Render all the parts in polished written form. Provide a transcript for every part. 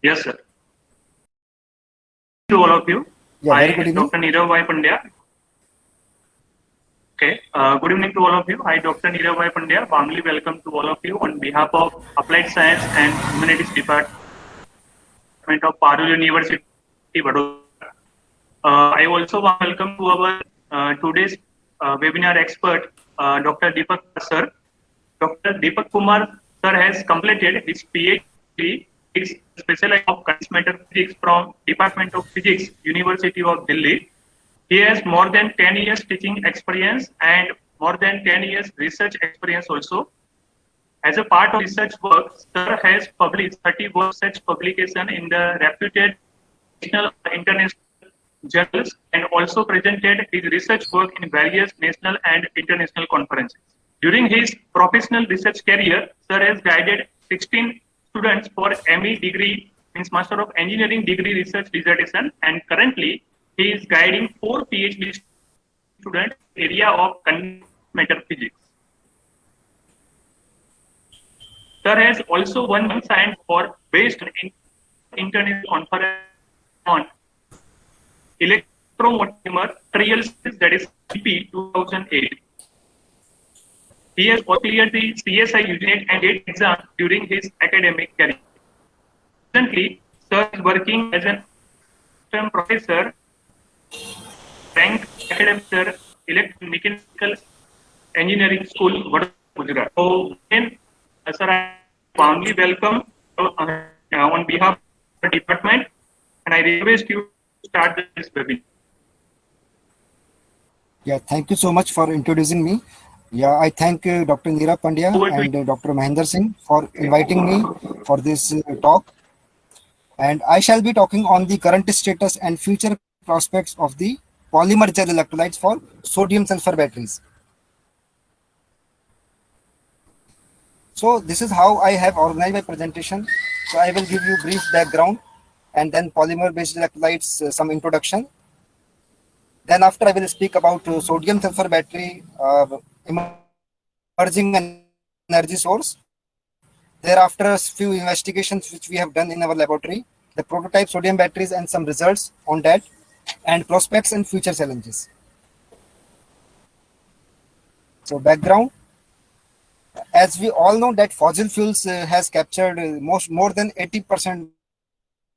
Yes, sir. To all of you, Yeah, very I, good evening. Dr. Nirav Pandya. Okay, good evening to all of you. I, Dr. Nirav Pandya, warmly welcome to all of you on behalf of Applied Science and Humanities Department of Parul University, Vadodara. I also want to welcome to our today's webinar expert, Dr. Deepak sir. Dr. Deepak Kumar sir has completed his PhD. He's specialized of condensed matter physics from Department of Physics, University of Delhi. He has more than 10 years teaching experience and more than 10 years research experience also. As a part of research work, Sir has published 31 research publications in the reputed national and international journals and also presented his research work in various national and international conferences. During his professional research career, Sir has guided 16 students for ME degree, means Master of Engineering degree research dissertation, and currently he is guiding 4 PhD students in the area of condensed matter physics. Sir has also won science for based on international conference on electromotive materials, that is EP 2008. He has also cleared the CSI Unit and GATE exam during his academic career. Presently, Sir is working as an professor, ranked academic sir, electromechanical engineering school, Vadodara, Gujarat. So, again, sir, I warmly welcome on behalf of the department, and I request you to start this webinar. Yeah, thank you so much for introducing me. Yeah, I thank Dr. Nirav Pandya and Dr. Mahendra Singh for inviting me for this talk. And I shall be talking on the current status and future prospects of the polymer gel electrolytes for sodium-sulfur batteries. So this is how I have organized my presentation. So I will give you brief background and then polymer-based electrolytes, some introduction. Then after I will speak about sodium-sulfur battery, emerging energy source. Thereafter, a few investigations which we have done in our laboratory, the prototype sodium batteries and some results on that, and prospects and future challenges. So background, as we all know that fossil fuels has captured more than 80%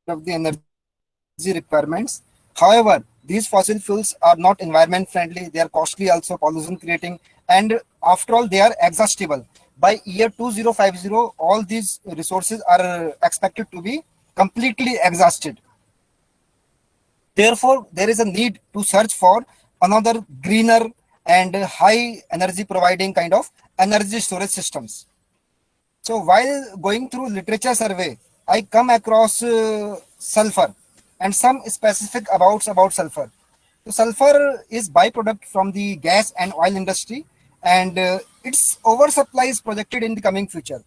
of the energy requirements. However, these fossil fuels are not environment friendly, they are costly also, pollution creating, and after all they are exhaustible. By year 2050, all these resources are expected to be completely exhausted. Therefore, there is a need to search for another greener and high energy providing kind of energy storage systems. So while going through literature survey, I come across sulfur and some specific about sulfur. So sulfur is byproduct from the gas and oil industry, and its oversupply is projected in the coming future.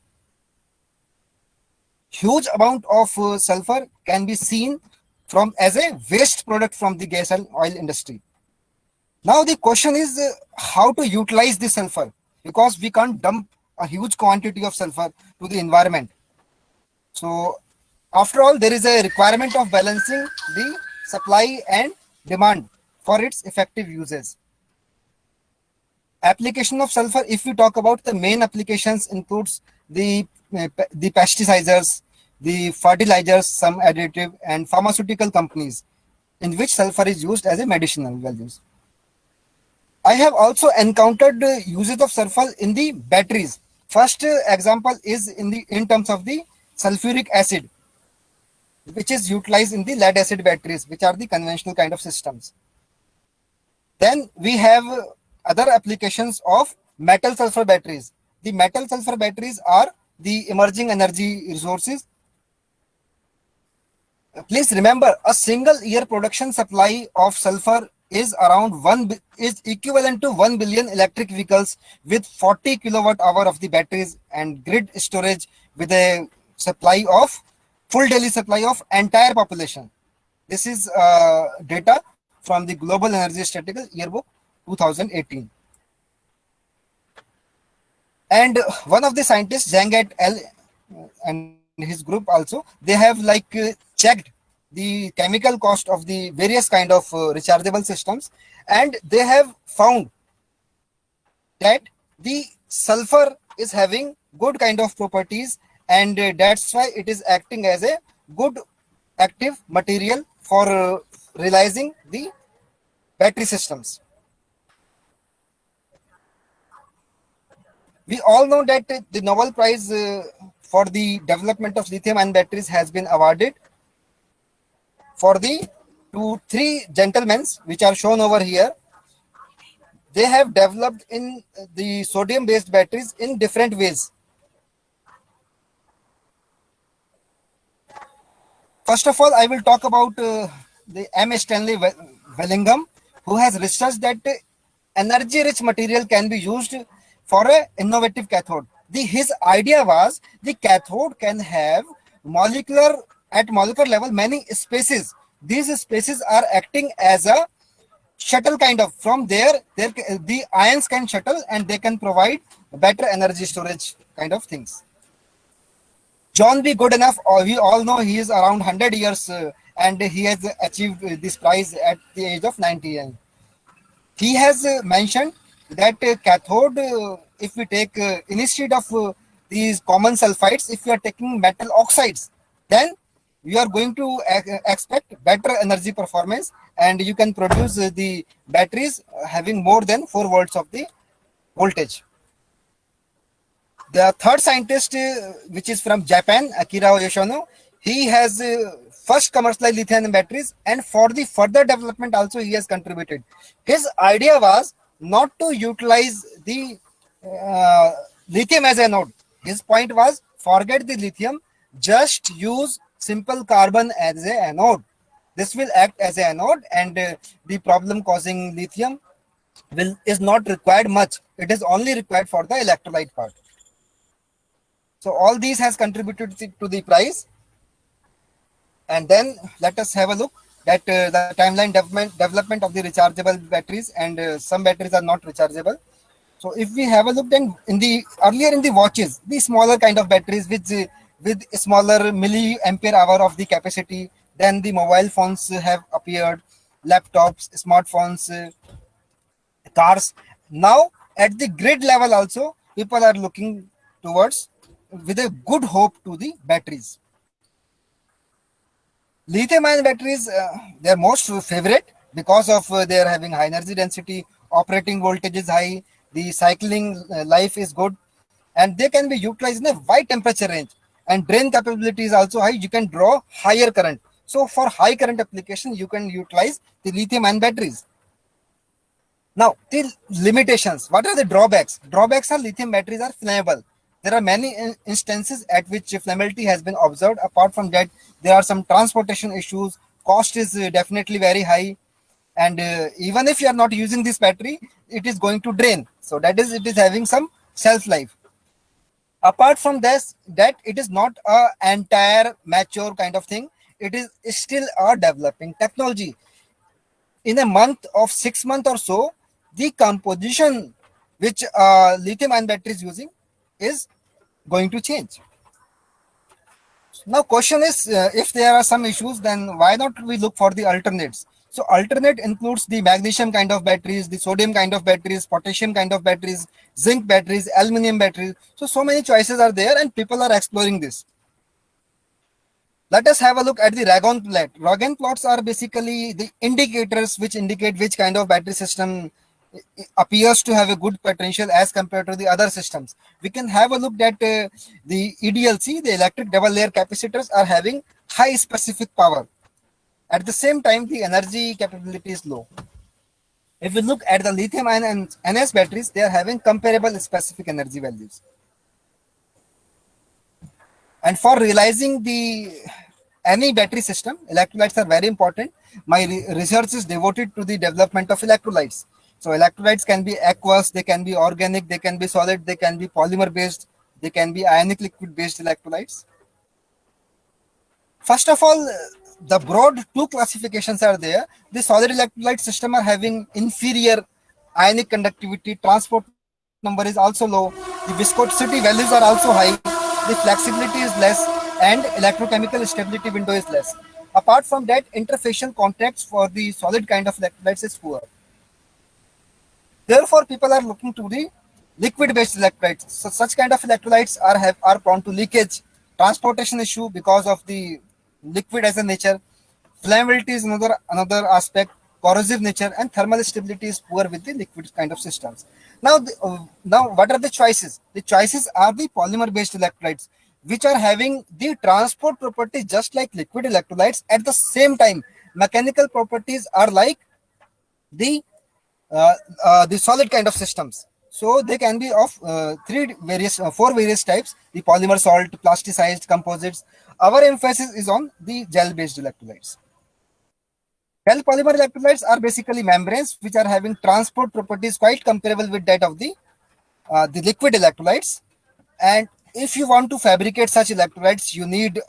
Huge amount of sulfur can be seen from as a waste product from the gas and oil industry. Now the question is how to utilize the sulfur, because we can't dump a huge quantity of sulfur to the environment. So after all, there is a requirement of balancing the supply and demand for its effective uses. Application of sulfur, if we talk about the main applications, includes the pesticides, the fertilizers, some additive, and pharmaceutical companies in which sulfur is used as a medicinal values. I have also encountered uses of sulfur in the batteries. First example is in terms of the sulfuric acid, which is utilized in the lead acid batteries, which are the conventional kind of systems. Then we have other applications of metal sulfur batteries. The metal sulfur batteries are the emerging energy resources. Please remember, a single year production supply of sulfur is equivalent to 1 billion electric vehicles with 40 kilowatt hour of the batteries and grid storage with a supply of full daily supply of entire population. This is data from the Global Energy Statistical Yearbook 2018. And one of the scientists, Zhang et al. And his group also, they have checked the chemical cost of the various kind of rechargeable systems, and they have found that the sulfur is having good kind of properties, and that's why it is acting as a good active material for realizing the battery systems. We all know that the Nobel Prize for the development of lithium ion batteries has been awarded for the to three gentlemen which are shown over here. They have developed in the sodium based batteries in different ways. First of all, I will talk about the M. Stanley Wellingham, who has researched that energy rich material can be used for an innovative cathode. His idea was the cathode can have molecular level many spaces. These spaces are acting as a shuttle kind of. From there the ions can shuttle and they can provide better energy storage kind of things. John B. Goodenough, we all know he is around 100 years and he has achieved this prize at the age of 90. He has mentioned that cathode, if we take instead of these common sulfides, if we are taking metal oxides, then you are going to expect better energy performance, and you can produce the batteries having more than 4 volts of the voltage. The third scientist, which is from Japan, Akira Yoshino, he has first commercialized lithium batteries, and for the further development also he has contributed. His idea was not to utilize the lithium as a node. His point was forget the lithium, just use simple carbon as a anode. This will act as a anode, and the problem causing lithium is not required much. It is only required for the electrolyte part. So all these has contributed to the price. And then let us have a look at the timeline development of the rechargeable batteries, and some batteries are not rechargeable. So if we have a look, then earlier in the watches, the smaller kind of batteries with smaller milliampere hour of the capacity, then the mobile phones have appeared, laptops, smartphones, cars. Now at the grid level also, people are looking towards with a good hope to the batteries. Lithium ion batteries, they are most favorite because of they are having high energy density, operating voltage is high, the cycling life is good, and they can be utilized in a wide temperature range, and drain capability is also high. You can draw higher current. So for high current application, you can utilize the lithium ion batteries. Now the limitations. What are the drawbacks? Drawbacks are lithium batteries are flammable. There are many instances at which flammability has been observed. Apart from that, there are some transportation issues. Cost is definitely very high, and even if you are not using this battery, it is going to drain. So that is, it is having some shelf life. Apart from this, that it is not a entire mature kind of thing. It is still a developing technology. In a month of 6 months or so, the composition which lithium ion battery is using is going to change. Now question is, if there are some issues, then why not we look for the alternates? So alternate includes the magnesium kind of batteries, the sodium kind of batteries, potassium kind of batteries, zinc batteries, aluminum batteries. So many choices are there and people are exploring this. Let us have a look at the Ragon plot. Ragon plots are basically the indicators which indicate which kind of battery system appears to have a good potential as compared to the other systems. We can have a look at the EDLC, the electric double layer capacitors, are having high specific power. At the same time, the energy capability is low. If we look at the lithium ion and NS batteries, they are having comparable specific energy values. And for realizing any battery system, electrolytes are very important. My research is devoted to the development of electrolytes. So electrolytes can be aqueous, they can be organic, they can be solid, they can be polymer based, they can be ionic liquid based electrolytes. First of all, the broad two classifications are there. The solid electrolyte system are having inferior ionic conductivity, transport number is also low, the viscosity values are also high, the flexibility is less, and electrochemical stability window is less. Apart from that, interfacial contacts for the solid kind of electrolytes is poor. Therefore, people are looking to the liquid-based electrolytes. So such kind of electrolytes are prone to leakage, transportation issue because of the liquid as a nature. Flammability is another aspect. Corrosive nature and thermal stability is poor with the liquid kind of systems. Now, what are the choices? The choices are the polymer-based electrolytes, which are having the transport properties just like liquid electrolytes. At the same time, mechanical properties are like the the solid kind of systems. So they can be of four various types: the polymer, salt, plasticized, composites. Our emphasis is on the gel-based electrolytes. Gel polymer electrolytes are basically membranes which are having transport properties quite comparable with that of the liquid electrolytes. And if you want to fabricate such electrolytes, you need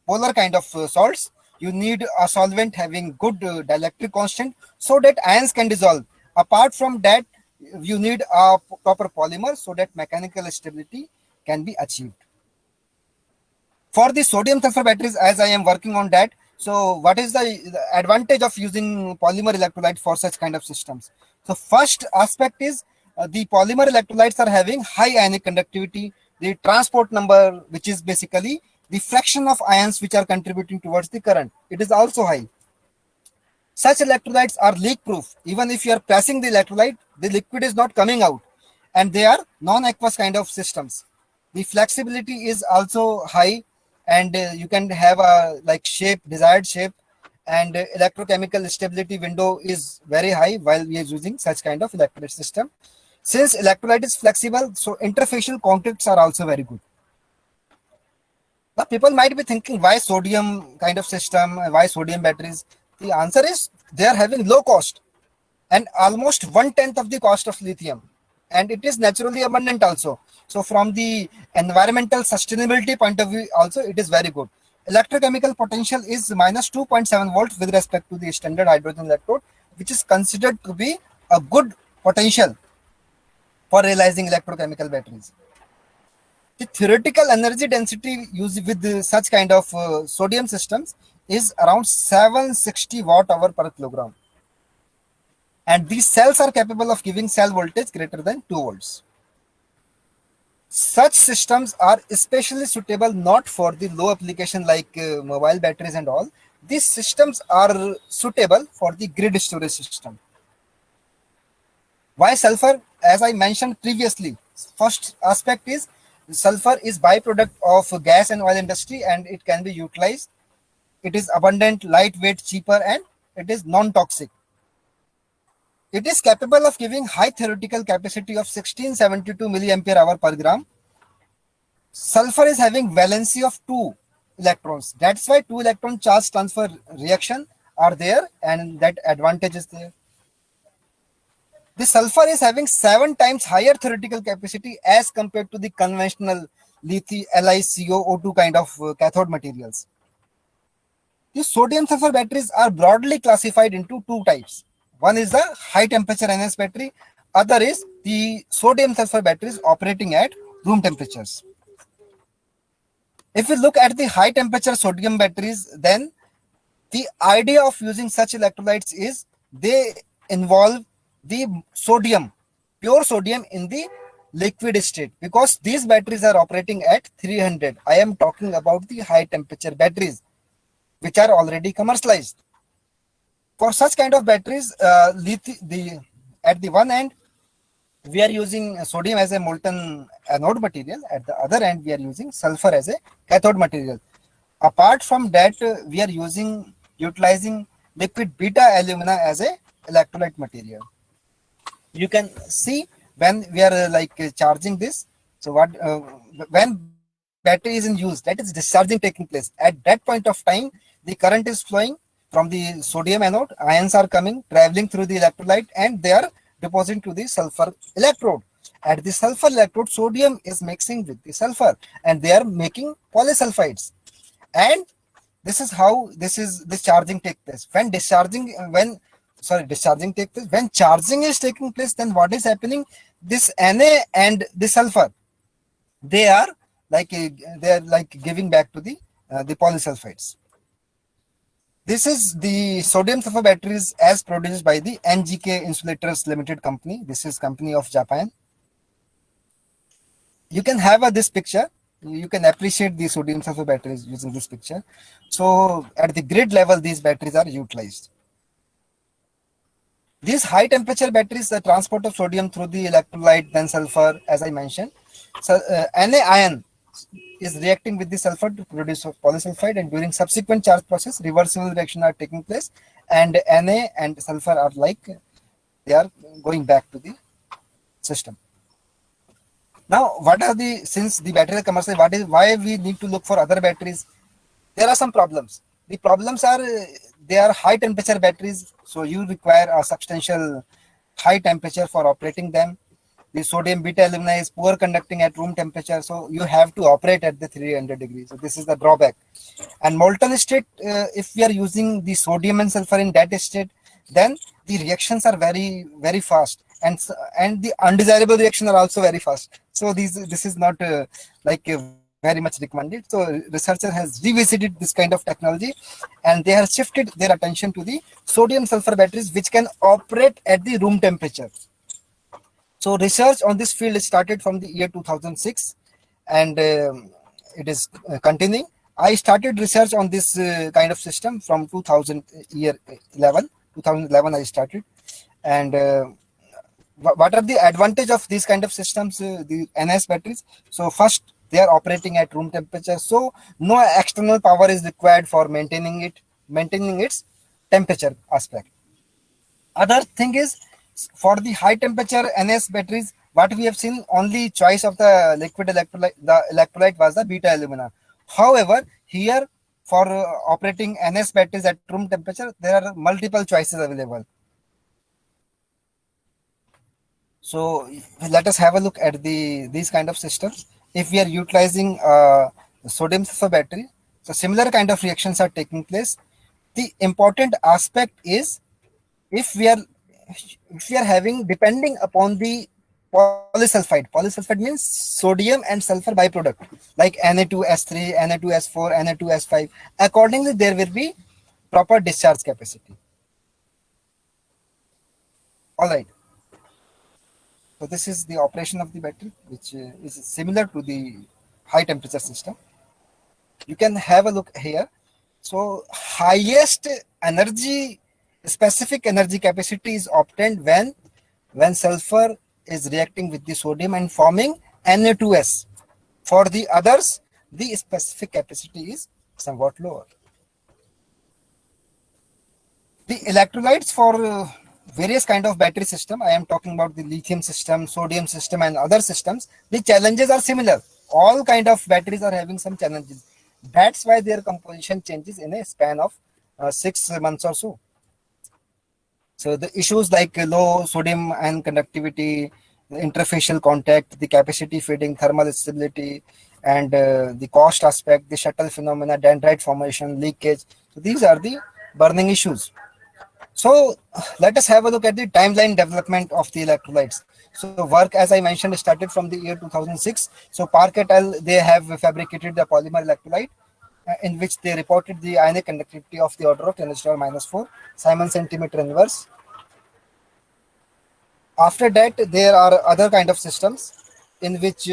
polar kind of salts. You need a solvent having good dielectric constant so that ions can dissolve. Apart from that, you need a proper polymer so that mechanical stability can be achieved. For the sodium sulfur batteries, as I am working on that, so what is the advantage of using polymer electrolyte for such kind of systems? So first aspect is the polymer electrolytes are having high ionic conductivity. The transport number, which is basically the fraction of ions which are contributing towards the current, it is also high. Such electrolytes are leak proof. Even if you are pressing the electrolyte, the liquid is not coming out, and they are non-aqueous kind of systems. The flexibility is also high, and you can have a like desired shape, and electrochemical stability window is very high while we are using such kind of electrolyte system. Since electrolyte is flexible, so interfacial contacts are also very good. Now people might be thinking, why sodium kind of system, why sodium batteries? The answer is they are having low cost and almost 1/10 of the cost of lithium, and it is naturally abundant also. So from the environmental sustainability point of view also, it is very good. Electrochemical potential is minus 2.7 volts with respect to the standard hydrogen electrode, which is considered to be a good potential for realizing electrochemical batteries. The theoretical energy density used with such kind of sodium systems is around 760 watt hour per kilogram. And these cells are capable of giving cell voltage greater than 2 volts. Such systems are especially suitable not for the low application like mobile batteries and all. These systems are suitable for the grid storage system. Why sulfur? As I mentioned previously, first aspect is sulfur is byproduct of gas and oil industry, and it can be utilized. It is abundant, lightweight, cheaper, and it is non-toxic. It is capable of giving high theoretical capacity of 1672 milliampere hour per gram. Sulfur is having valency of 2 electrons. That's why 2 electron charge transfer reaction are there, and that advantage is there. The sulfur is having 7 times higher theoretical capacity as compared to the conventional lithium LiCO2 kind of cathode materials. The sodium sulfur batteries are broadly classified into 2 types. One is the high temperature NS battery, other is the sodium sulfur batteries operating at room temperatures. If we look at the high temperature sodium batteries, then the idea of using such electrolytes is they involve the sodium, pure sodium in the liquid state, because these batteries are operating at 300. I am talking about the high temperature batteries, which are already commercialized. For such kind of batteries, at the one end, we are using sodium as a molten anode material. At the other end, we are using sulfur as a cathode material. Apart from that, we are utilizing liquid beta alumina as a electrolyte material. You can see when we are charging this. So when battery is in use, that is discharging taking place. At that point of time, the current is flowing from the sodium anode. Ions are coming, traveling through the electrolyte, and they are depositing to the sulfur electrode. At the sulfur electrode, sodium is mixing with the sulfur, and they are making polysulfides. And this is how this charging takes place. When charging is taking place, then what is happening? This Na and the sulfur, they are like they're like giving back to the polysulfides. This is the sodium sulfur batteries as produced by the NGK Insulators Limited company. This is company of Japan. You can have this picture. You can appreciate the sodium sulfur batteries using this picture. So at the grid level, these batteries are utilized. These high temperature batteries, the transport of sodium through the electrolyte, then sulfur, as I mentioned. So Na ion is reacting with the sulfur to produce polysulfide, and during subsequent charge process, reversible reaction are taking place, and Na and sulfur are like they are going back to the system. Now, what are the, since the battery are commercial, why we need to look for other batteries? There are some problems. The problems are they are high temperature batteries, so you require a substantial high temperature for operating them. The sodium beta alumina is poor conducting at room temperature, so you have to operate at the 300 degrees. So this is the drawback. And molten state, if we are using the sodium and sulfur in that state, then the reactions are very fast, and the undesirable reaction are also very fast. So this is not very much recommended. So researcher has revisited this kind of technology, and they have shifted their attention to the sodium sulfur batteries, which can operate at the room temperature. So research on this field started from the year 2006, and it is continuing. I started research on this kind of system from 2011 I started. And what are the advantage of these kind of systems, the NS batteries? So first, they are operating at room temperature, so no external power is required for maintaining its temperature aspect. Other thing is, for the high temperature NS batteries, what we have seen, only choice of the liquid electrolyte was the beta alumina. However, here for operating NS batteries at room temperature, there are multiple choices available. So let us have a look at these kind of systems. If we are utilizing sodium sulfur battery, so similar kind of reactions are taking place. The important aspect is, if we are having, depending upon the polysulfide means sodium and sulfur byproduct, like Na2S3, Na2S4, Na2S5. Accordingly, there will be proper discharge capacity. All right. So this is the operation of the battery, which is similar to the high temperature system. You can have a look here. So highest energy, specific energy capacity is obtained when sulfur is reacting with the sodium and forming Na2S. For the others, the specific capacity is somewhat lower. The electrolytes for various kind of battery system, I am talking about the lithium system, sodium system, and other systems, the challenges are similar. All kind of batteries are having some challenges. That's why their composition changes in a span of 6 months or so. So the issues like low sodium ion conductivity, interfacial contact, the capacity feeding, thermal stability, and the cost aspect, the shuttle phenomena, dendrite formation, leakage. So these are the burning issues. So let us have a look at the timeline development of the electrolytes. So work, as I mentioned, started from the year 2006. So Park et al., they have fabricated the polymer electrolyte, in which they reported the ionic conductivity of the order of 10⁻⁴ Simon centimeter inverse. After that, there are other kind of systems in which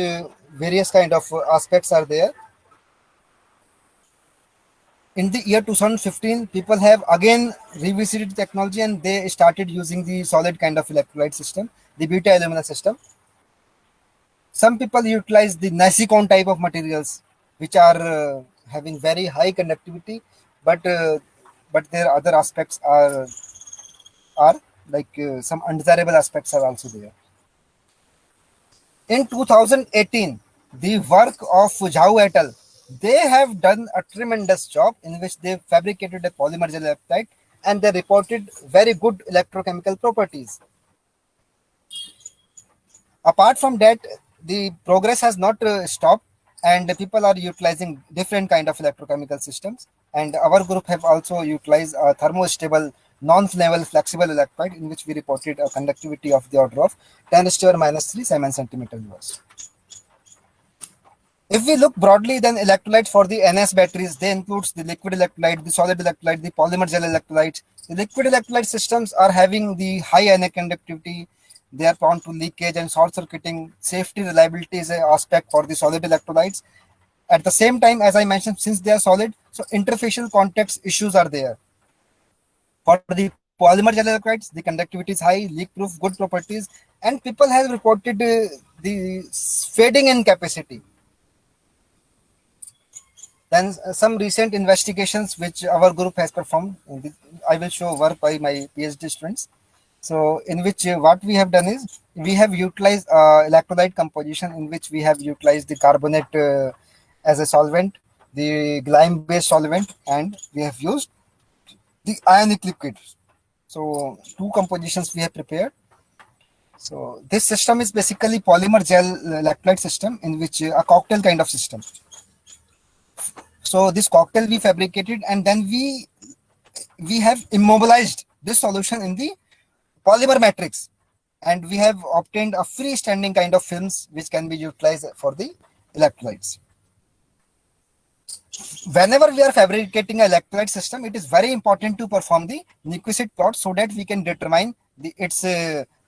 various kind of aspects are there. In the year 2015, people have again revisited technology, and they started using the solid kind of electrolyte system, the beta alumina system. Some people utilize the Nasicon type of materials, which are having very high conductivity, but their other aspects are like some undesirable aspects are also there. In 2018, the work of Zhao et al., they have done a tremendous job in which they fabricated a polymer gel electrolyte, and they reported very good electrochemical properties. Apart from that, the progress has not stopped, and people are utilizing different kind of electrochemical systems. And our group have also utilized a thermostable, non-flammable, flexible electrolyte, in which we reported a conductivity of the order of 10⁻³ Simon centimeter inverse. If we look broadly, then electrolytes for the NS batteries, they includes the liquid electrolyte, the solid electrolyte, the polymer gel electrolyte. The liquid electrolyte systems are having the high ionic conductivity. They are prone to leakage and short circuiting. Safety reliability is an aspect for the solid electrolytes. At the same time, as I mentioned, since they are solid, so interfacial contacts issues are there. For the polymer gel electrolytes, the conductivity is high, leak-proof, good properties, and people have reported the fading in capacity. Then some recent investigations which our group has performed, I will show work by my PhD students. So in which what we have done is we have utilized electrolyte composition in which we have utilized the carbonate as a solvent, the lime-based solvent, and we have used the ionic liquid. So two compositions we have prepared. So this system is basically polymer gel electrolyte system in which a cocktail kind of system. So this cocktail we fabricated and then we have immobilized this solution in the polymer matrix, and we have obtained a freestanding kind of films which can be utilized for the electrolytes. Whenever we are fabricating an electrolyte system, it is very important to perform the Nyquist plot so that we can determine its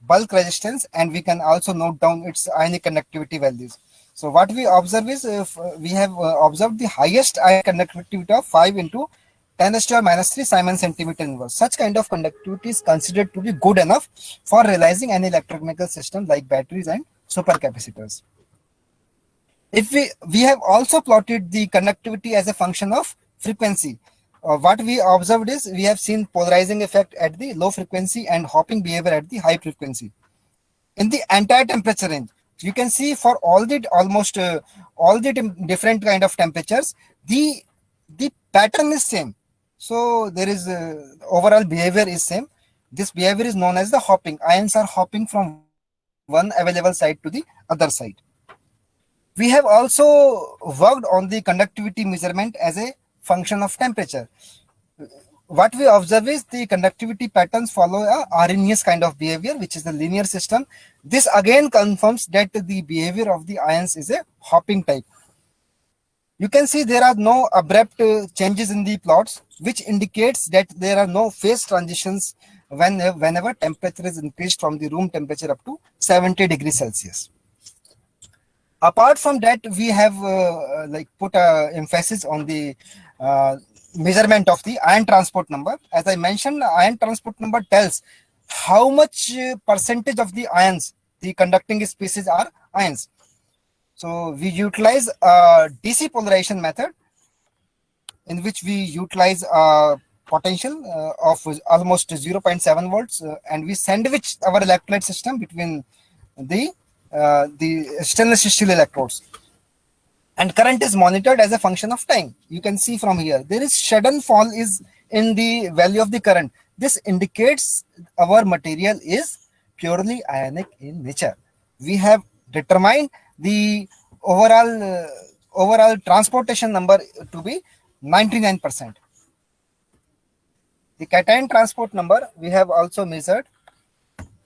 bulk resistance, and we can also note down its ionic conductivity values. So what we observe is we have observed the highest ionic conductivity of 5 into 10 raised to the minus 3 Simon centimeter inverse. Such kind of conductivity is considered to be good enough for realizing an electromechanical system like batteries and supercapacitors. If we have also plotted the conductivity as a function of frequency. What we observed is we have seen polarizing effect at the low frequency and hopping behavior at the high frequency. In the entire temperature range, you can see for all the almost all the different kind of temperatures, the pattern is same. So there is overall behavior is same. This behavior is known as the hopping. Ions are hopping from one available site to the other side. We have also worked on the conductivity measurement as a function of temperature. What we observe is the conductivity patterns follow a Arrhenius kind of behavior, which is the linear system. This again confirms that the behavior of the ions is a hopping type. You can see there are no abrupt changes in the plots, which indicates that there are no phase transitions whenever temperature is increased from the room temperature up to 70 degrees Celsius. Apart from that, we have put emphasis on the measurement of the ion transport number. As I mentioned, ion transport number tells how much percentage of the ions, the conducting species are ions. So we utilize a DC polarization method in which we utilize a potential of almost 0.7 volts and we sandwich our electrolyte system between the stainless steel electrodes, and current is monitored as a function of time. You can see from here there is sudden fall is in the value of the current. This indicates our material is purely ionic in nature. We have determined the overall transportation number to be 99%. The cation transport number we have also measured.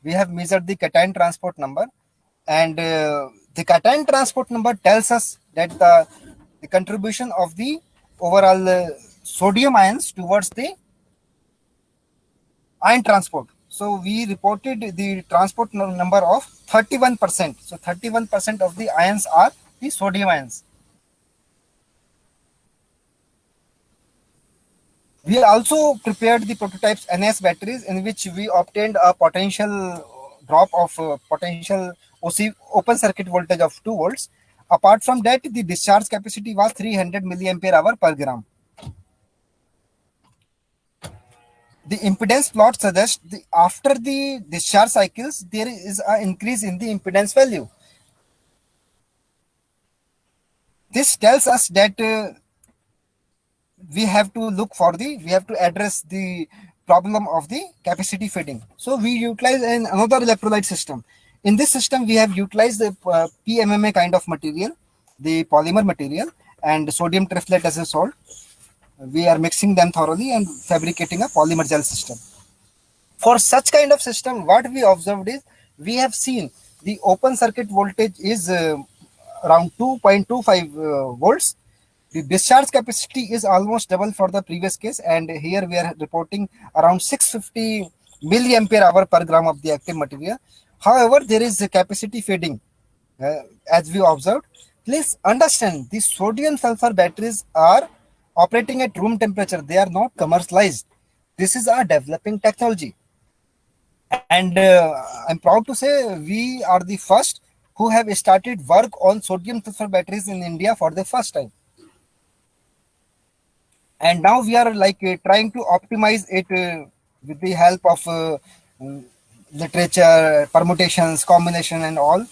We have measured the cation transport number, and the cation transport number tells us that the contribution of the overall sodium ions towards the ion transport. So we reported the transport number of 31%. So 31% of the ions are the sodium ions. We also prepared the prototypes NS batteries in which we obtained a potential drop of potential open circuit voltage of 2 volts. Apart from that, the discharge capacity was 300 milliampere hour per gram. The impedance plot suggests after the discharge cycles, there is an increase in the impedance value. This tells us that we have to address the problem of the capacity fading. So we utilize another electrolyte system. In this system, we have utilized the PMMA kind of material, the polymer material, and sodium triflate as a salt. We are mixing them thoroughly and fabricating a polymer gel system. For such kind of system, what we observed is we have seen the open circuit voltage is around 2.25 volts. The discharge capacity is almost double for the previous case, and here we are reporting around 650 milliampere hour per gram of the active material. However, there is a capacity fading, as we observed. Please understand, the sodium sulfur batteries are operating at room temperature. They are not commercialized. This is a developing technology, and I'm proud to say we are the first who have started work on sodium sulfur batteries in India for the first time. And now we are like trying to optimize it with the help of mm, literature, permutations, combination, and all.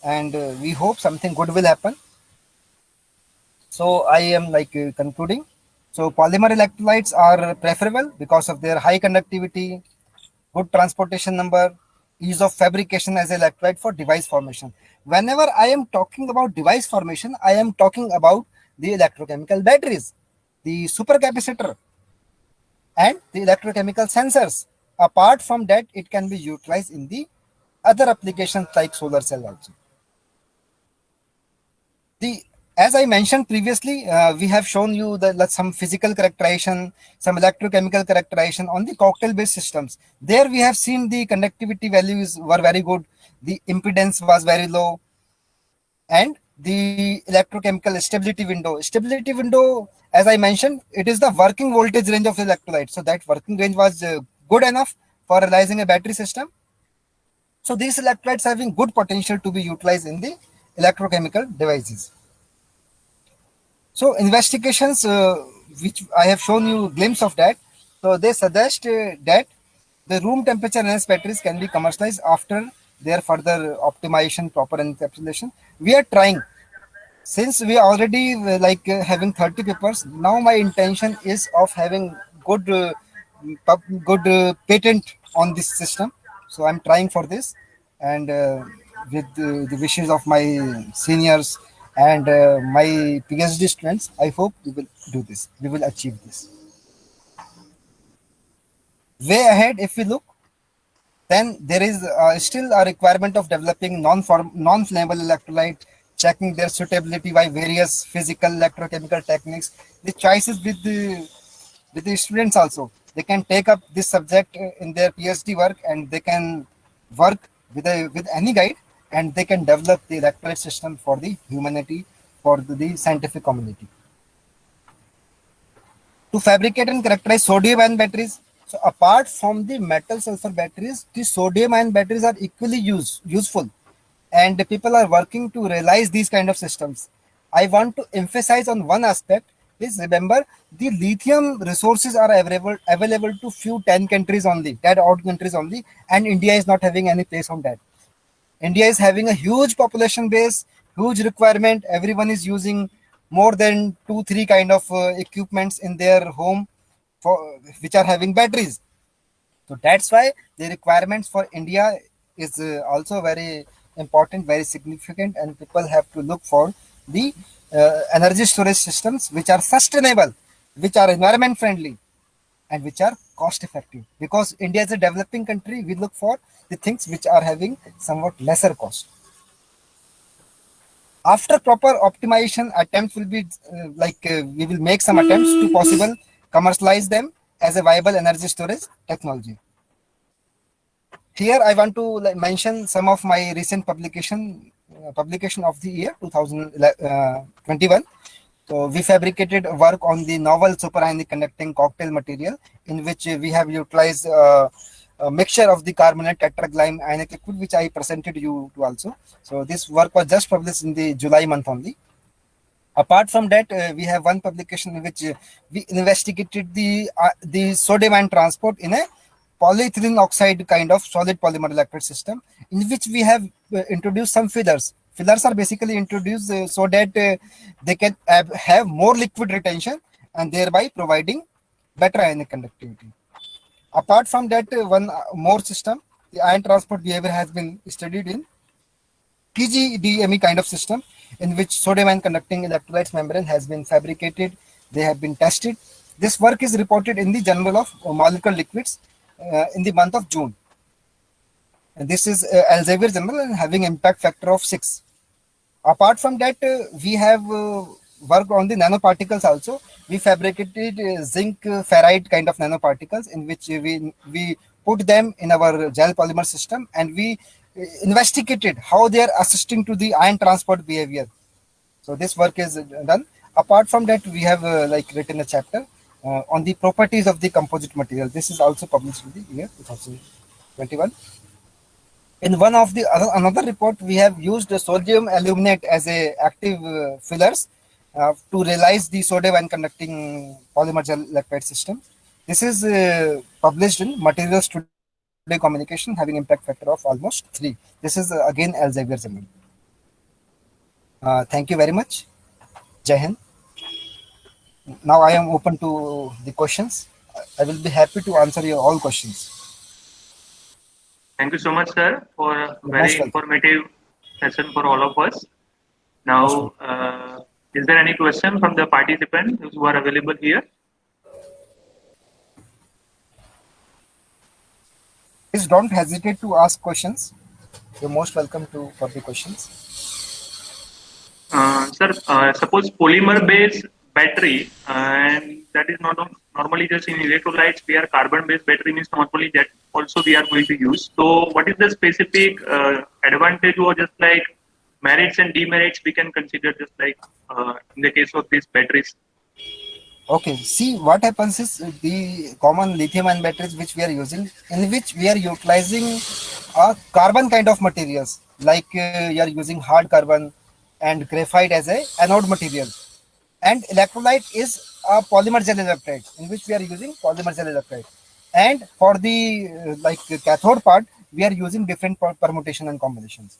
And we hope something good will happen. So I am like concluding. So polymer electrolytes are preferable because of their high conductivity, good transportation number, ease of fabrication as electrolyte for device formation. Whenever I am talking about device formation, I am talking about the electrochemical batteries, the supercapacitor, and the electrochemical sensors. Apart from that, it can be utilized in the other applications like solar cell also. The As I mentioned previously, we have shown you some physical characterization, some electrochemical characterization on the cocktail-based systems. There we have seen the conductivity values were very good, the impedance was very low, and the electrochemical stability window. Stability window, as I mentioned, it is the working voltage range of the electrolyte. So that working range was good enough for realizing a battery system. So these electrolytes having good potential to be utilized in the electrochemical devices. So investigations, which I have shown you a glimpse of that. So they suggest that the room temperature NS batteries can be commercialized after their further optimization, proper encapsulation. We are trying, since we are already having 30 papers. Now my intention is of having good patent on this system. So I'm trying for this, and with the wishes of my seniors and my PhD students, I hope we will do this. We will achieve this. Way ahead, if we look, then there is still a requirement of developing non-flammable electrolyte, checking their suitability by various physical electrochemical techniques. The choices with the students also. They can take up this subject in their PhD work, and they can work with any guide, and they can develop the electrolyte system for the humanity, for the scientific community. To fabricate and characterize sodium ion batteries. So apart from the metal sulfur batteries, the sodium ion batteries are equally useful, and people are working to realize these kind of systems. I want to emphasize on one aspect. Please remember, the lithium resources are available to few 10 countries only, 10 odd countries only, and India is not having any place on that. India is having a huge population base, huge requirement. Everyone is using more than 2, 3 kind of equipments in their home for which are having batteries. So that's why the requirements for India is also very important, very significant, and people have to look for the energy storage systems which are sustainable, which are environment friendly, and which are cost effective. Because India is a developing country, we look for the things which are having somewhat lesser cost. After proper optimization, attempts will be we will make some attempts to possible commercialize them as a viable energy storage technology. Here I want to mention some of my recent publication of the year 2021. So we fabricated work on the novel superionic conducting cocktail material, in which we have utilized a mixture of the carbonate tetraglime ionic liquid, which I presented you to also. So this work was just published in the July month only. Apart from that, we have one publication in which we investigated the sodium ion transport in a polyethylene oxide kind of solid polymer electrode system, in which we have introduced some fillers. Fillers are basically introduced so that they can have more liquid retention, and thereby providing better ionic conductivity. Apart from that, one more system, the ion transport behavior has been studied in PGDME kind of system, in which sodium ion conducting electrolytes membrane has been fabricated. They have been tested. This work is reported in the Journal of Molecular Liquids in the month of June. And this is Elsevier journal and having impact factor of 6. Apart from that, we have worked on the nanoparticles also. We fabricated zinc ferrite kind of nanoparticles in which we put them in our gel polymer system, and we investigated how they are assisting to the ion transport behavior. So this work is done. Apart from that, we have like written a chapter on the properties of the composite material. This is also published in the year 2021. In one of the another report, we have used the sodium aluminate as a active fillers to realize the sodium ion conducting polymer gel electrolyte system. This is published in Materials Today Communication, having impact factor of almost 3. This is again Elsevier journal. Thank you very much. Jai Hind. Now I am open to the questions. I will be happy to answer your all questions. Thank you so much, sir, for a You're very most welcome. informative session for all of us. Most Now, welcome. is there any question from the participants who are available here? Please don't hesitate to ask questions. You're most welcome to for the questions. Sir, suppose polymer-based battery, and that is not normally just in electrolytes, we are carbon-based battery means normally that also we are going to use. So, what is the specific advantage or just like merits and demerits we can consider just like in the case of these batteries? Okay, see what happens is the common lithium ion batteries which we are using, in which we are utilizing a carbon kind of materials, like you are using hard carbon and graphite as a anode material. And electrolyte is a polymer gel electrolyte, in which we are using polymer gel electrolyte. And for the like cathode part, we are using different permutation and combinations.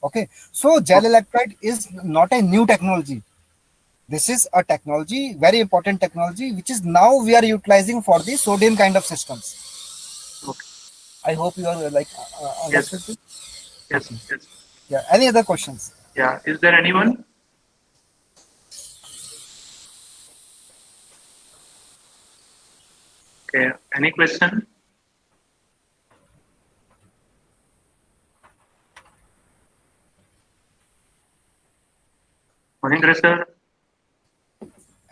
Okay, so gel electrolyte is not a new technology. This is a technology, very important technology, which is now we are utilizing for the sodium kind of systems. Okay. I hope you are like Yes, understood this. yes, Okay. yes. Yeah. Any other questions? Yeah. Is there anyone? Okay. Any question? Mahindra sir?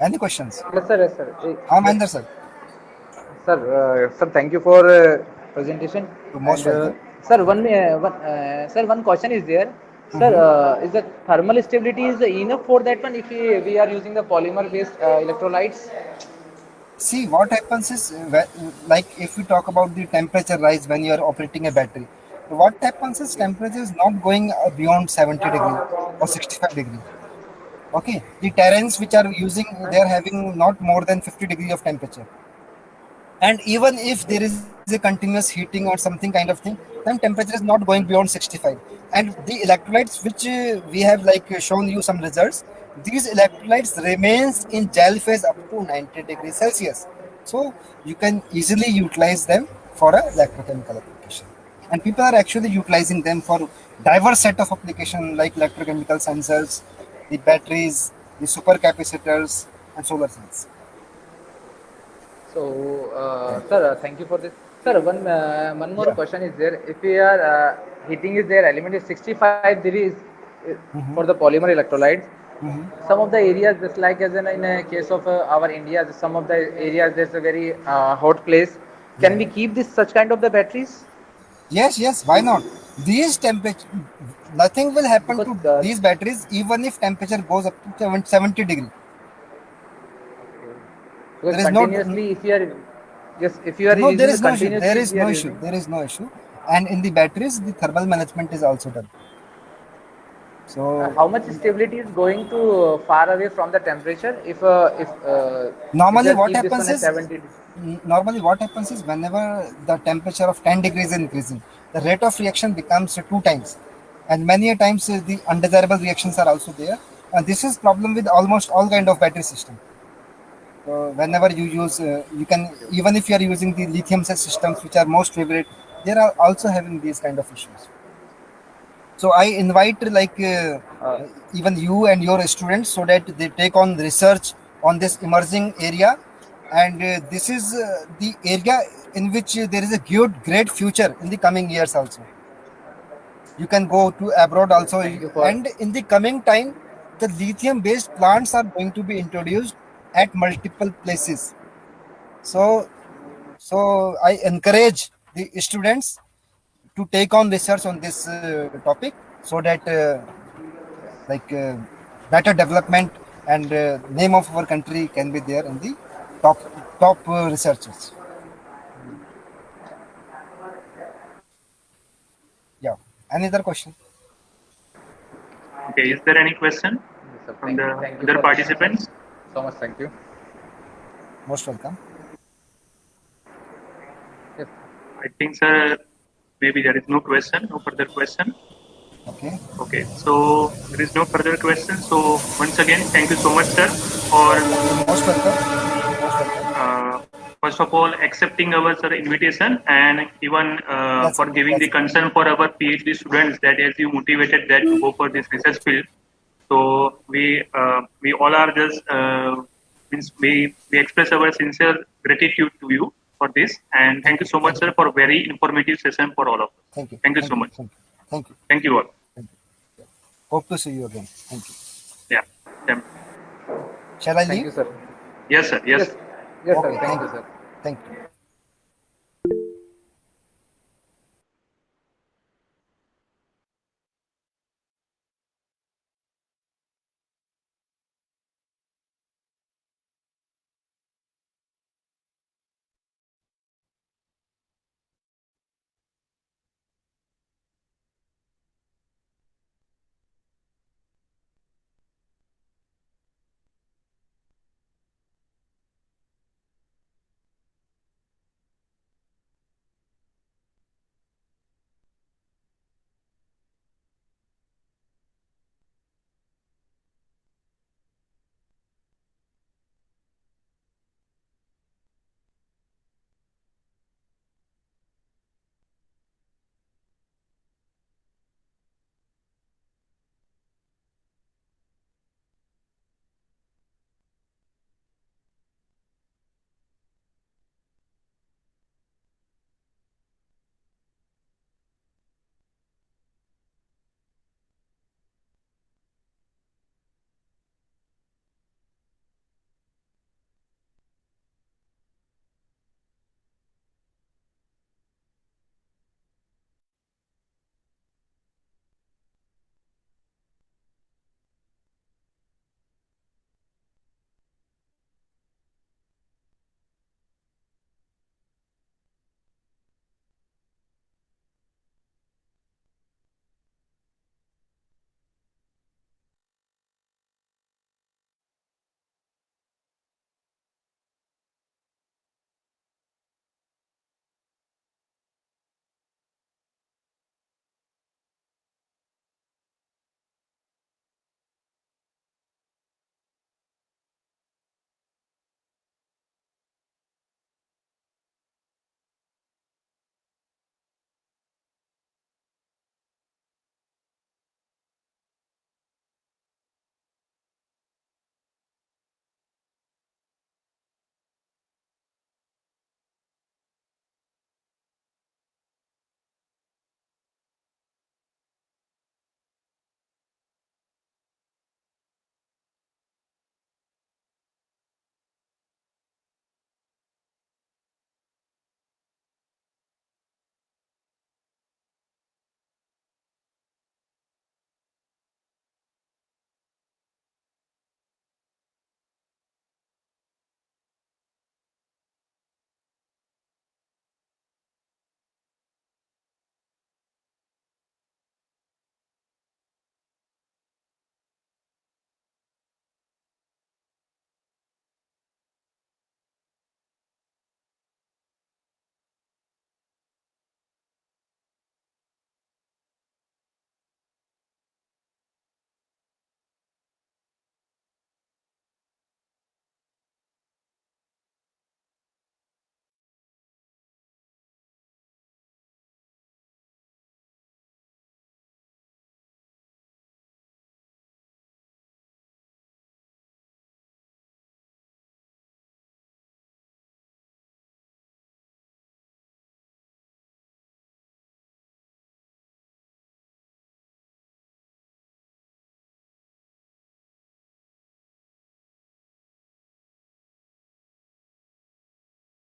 Any questions? Yes, sir. Yes, sir. Haan, Yes, Mahendra sir. sir. Sir, thank you for presentation. You're most And welcome. sir, one question is there. Sir, Mhm. is the thermal stability is enough for that one if we are using the polymer-based electrolytes? See what happens is like if we talk about the temperature rise when you are operating a battery, what happens is temperature is not going beyond 70 degree or 65 degree. Okay, the terrains which are using, they are having not more than 50 degree of temperature. And even if there is a continuous heating or something kind of thing, then temperature is not going beyond 65. And the electrolytes which we have like shown you some results, these electrolytes remains in gel phase up to 90 degrees Celsius. So you can easily utilize them for a electrochemical application. And people are actually utilizing them for diverse set of application like electrochemical sensors, the batteries, the supercapacitors, and solar cells. So, sir, thank you for this. Sir, one more Yeah. question is there. If we are heating is there, element is 65 degrees Mm-hmm. for the polymer electrolytes. Mm-hmm. Some of the areas, just like as in a case of our India, some of the areas there's a very hot place. Can we Yeah. keep this such kind of the batteries? Yes, yes, why not? These temperature, nothing will happen Because to these batteries even if temperature goes up to 70 degree. because There is no, continuously, if you are yes, if you are no, there using the is no issue. There continuously, if is we no are issue. using. There is no issue. And in the batteries, the thermal management is also done. So How much stability is going to far away from the temperature if normally they what keep this one happens at is, 70? normally what happens is whenever the temperature of 10 degrees is increasing, the rate of reaction becomes two times. And many a times the undesirable reactions are also there. And this is problem with almost all kind of battery system. So whenever you use, you can, even if you are using the lithium cell systems, which are most favorite, they are also having these kind of issues. So I invite like Uh, even you and your students so that they take on research on this emerging area, and this is the area in which there is a good, great future in the coming years also. You can go to abroad also. Thank you for And in the coming time, the lithium based plants are going to be introduced at multiple places. So so I encourage the students to take on research on this topic, so that like better development and name of our country can be there in the top researchers. Yeah. Any other question? Okay, is there any question yes, sir. from the Thank you other for this participants? so much. Thank you. Most welcome. Yes. I think, sir, maybe there is no question, no further question. Okay. Okay, so there is no further question. So once again, thank you so much, sir, for Most welcome. Most welcome. first of all accepting our sir invitation, and even That's for giving the concern for our PhD students, that as you motivated that to go for this research field. So we all are just means we express our sincere gratitude to you for this, and thank you so much, thank sir, you. for very informative session for all of us. Thank you. Thank you Thank so you. much. Thank you. Thank you. Thank you all. Thank you. Hope to see you again. Thank you. Yeah. Yeah. Shall I Thank leave? you, sir. Yes, sir. Yes. Yes. Yes, sir. Okay. Thank Thank you, you. sir. Thank you.